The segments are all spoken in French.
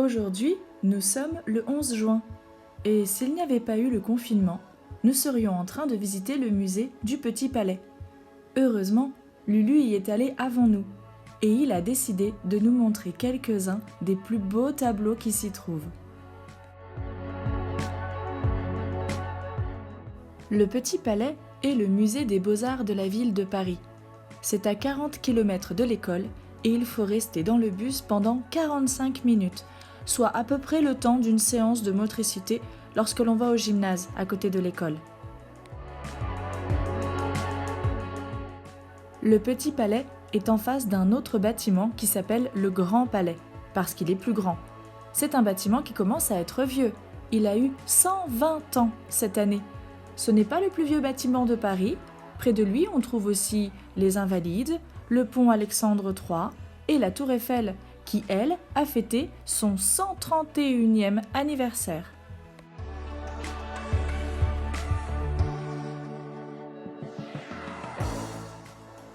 Aujourd'hui, nous sommes le 11 juin et s'il n'y avait pas eu le confinement, nous serions en train de visiter le musée du Petit Palais. Heureusement, Lulu y est allé avant nous et il a décidé de nous montrer quelques-uns des plus beaux tableaux qui s'y trouvent. Le Petit Palais est le musée des beaux-arts de la ville de Paris. C'est à 40 km de l'école et il faut rester dans le bus pendant 45 minutes, soit à peu près le temps d'une séance de motricité lorsque l'on va au gymnase à côté de l'école. Le Petit Palais est en face d'un autre bâtiment qui s'appelle le Grand Palais, parce qu'il est plus grand. C'est un bâtiment qui commence à être vieux. Il a eu 120 ans cette année. Ce n'est pas le plus vieux bâtiment de Paris. Près de lui, on trouve aussi les Invalides, le pont Alexandre III et la Tour Eiffel, qui, elle, a fêté son 131e anniversaire.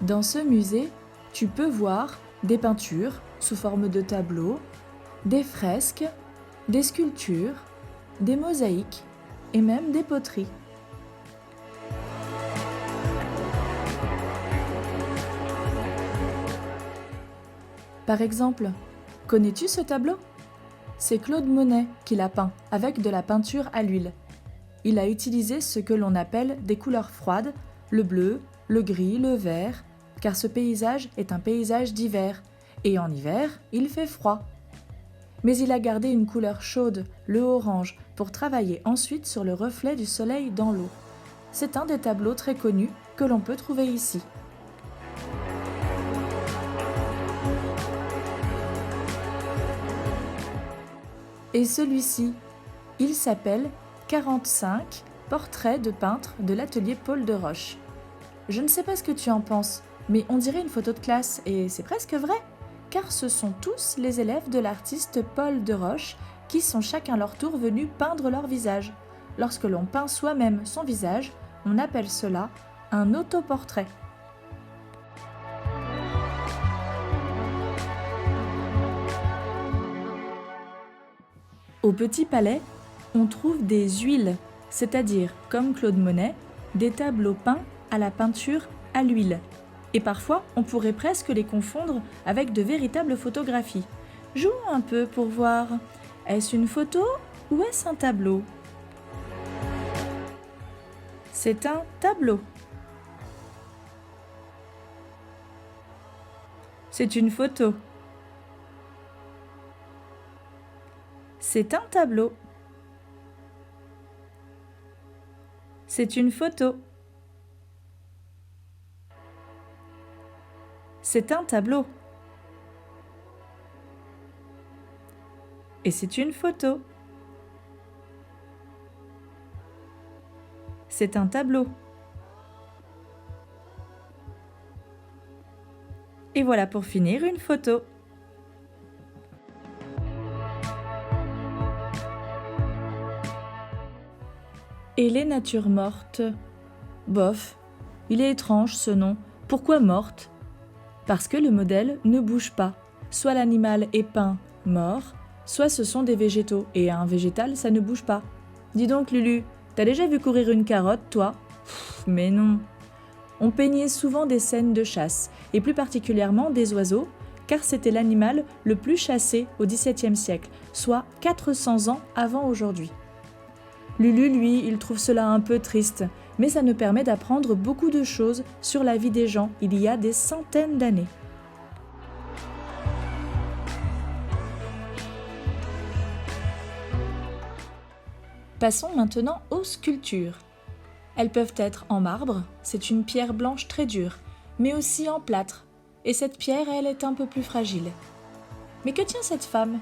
Dans ce musée, tu peux voir des peintures sous forme de tableaux, des fresques, des sculptures, des mosaïques et même des poteries. Par exemple, connais-tu ce tableau ? C'est Claude Monet qui l'a peint avec de la peinture à l'huile. Il a utilisé ce que l'on appelle des couleurs froides, le bleu, le gris, le vert, car ce paysage est un paysage d'hiver, et en hiver, il fait froid. Mais il a gardé une couleur chaude, le orange, pour travailler ensuite sur le reflet du soleil dans l'eau. C'est un des tableaux très connus que l'on peut trouver ici. Et celui-ci, il s'appelle 45 portraits de peintres de l'atelier Paul de Roche. Je ne sais pas ce que tu en penses, mais on dirait une photo de classe, et c'est presque vrai, car ce sont tous les élèves de l'artiste Paul de Roche qui sont chacun leur tour venus peindre leur visage. Lorsque l'on peint soi-même son visage, on appelle cela un autoportrait. Au Petit Palais, on trouve des huiles, c'est-à-dire, comme Claude Monet, des tableaux peints à la peinture à l'huile. Et parfois, on pourrait presque les confondre avec de véritables photographies. Joue un peu pour voir. Est-ce une photo ou est-ce un tableau ? C'est un tableau. C'est une photo. C'est un tableau. C'est une photo. C'est un tableau. Et c'est une photo. C'est un tableau. Et voilà pour finir une photo. Et les natures mortes ? Bof, il est étrange ce nom. Pourquoi morte ? Parce que le modèle ne bouge pas. Soit l'animal est peint mort, soit ce sont des végétaux. Et un végétal, ça ne bouge pas. Dis donc Lulu, t'as déjà vu courir une carotte, toi ? Mais non. On peignait souvent des scènes de chasse, et plus particulièrement des oiseaux, car c'était l'animal le plus chassé au XVIIe siècle, soit 400 ans avant aujourd'hui. Lulu, lui, il trouve cela un peu triste, mais ça nous permet d'apprendre beaucoup de choses sur la vie des gens il y a des centaines d'années. Passons maintenant aux sculptures. Elles peuvent être en marbre, c'est une pierre blanche très dure, mais aussi en plâtre, et cette pierre, elle, est un peu plus fragile. Mais que tient cette femme ?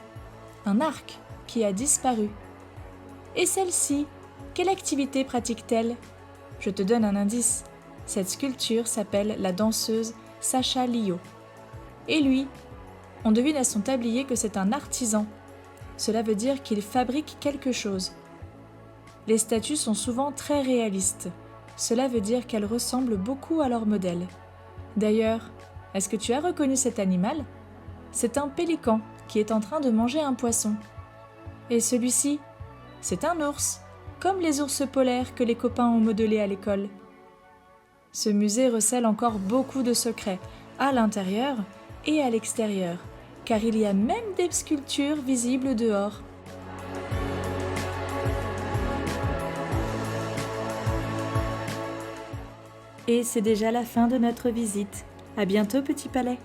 Un arc qui a disparu. Et celle-ci, quelle activité pratique-t-elle ? Je te donne un indice. Cette sculpture s'appelle la danseuse Sacha Lio. Et lui, on devine à son tablier que c'est un artisan. Cela veut dire qu'il fabrique quelque chose. Les statues sont souvent très réalistes. Cela veut dire qu'elles ressemblent beaucoup à leur modèle. D'ailleurs, est-ce que tu as reconnu cet animal ? C'est un pélican qui est en train de manger un poisson. Et celui-ci? C'est un ours, comme les ours polaires que les copains ont modelés à l'école. Ce musée recèle encore beaucoup de secrets, à l'intérieur et à l'extérieur, car il y a même des sculptures visibles dehors. Et c'est déjà la fin de notre visite. À bientôt, petit palais!